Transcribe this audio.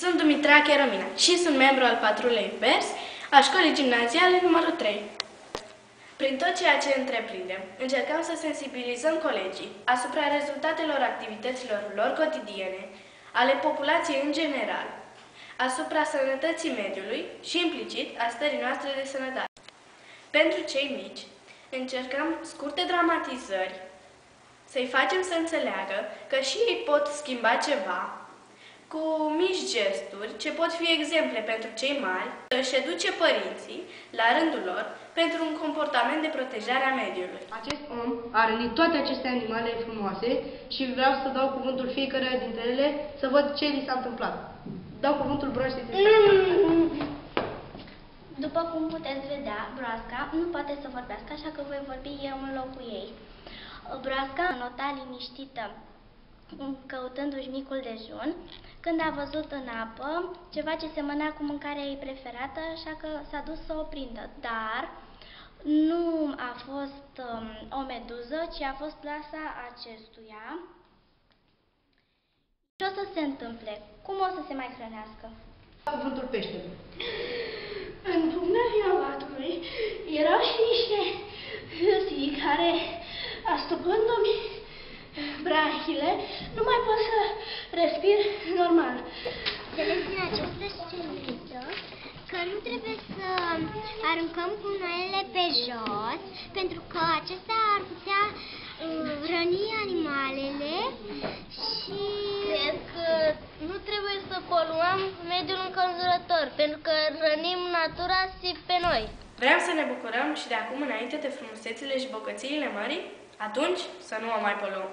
Sunt Dumitrache Romina și sunt membru al patrulei vers a școlii gimnaziale numărul 3. Prin tot ceea ce întreprindem, încercăm să sensibilizăm colegii asupra rezultatelor activităților lor cotidiene, ale populației în general, asupra sănătății mediului și implicit a stării noastre de sănătate. Pentru cei mici, încercăm scurte dramatizări, să-i facem să înțeleagă că și ei pot schimba ceva, cu mici gesturi, ce pot fi exemple pentru cei mari, își educe părinții, la rândul lor, pentru un comportament de protejare a mediului. Acest om a rănit toate aceste animale frumoase și vreau să dau cuvântul fiecare dintre ele să văd ce li s-a întâmplat. Dau cuvântul broaștei. După cum puteți vedea, broasca nu poate să vorbească, așa că voi vorbi eu în locul ei. Broasca nota liniștită, căutându-și micul dejun, când a văzut în apă ceva ce semăna cu mâncarea ei preferată, așa că s-a dus să o prindă. Dar nu a fost o meduză, ci a fost plasa acestuia. Ce o să se întâmple? Cum o să se mai hrănească? Cuvântul peștelui. În pumnării alatului erau și niște hârtii care, astupându-mi branchile, nu mai pot să respir normal. Înțeles din această sceniță că nu trebuie să aruncăm gunoaiele pe jos, pentru că acestea ar putea răni animalele și... Cred că nu trebuie să poluăm mediul înconjurător, pentru că rănim natura și pe noi. Vrem să ne bucurăm și de acum înainte de frumusețile și bogățiile mării? Atunci să nu o mai poluăm.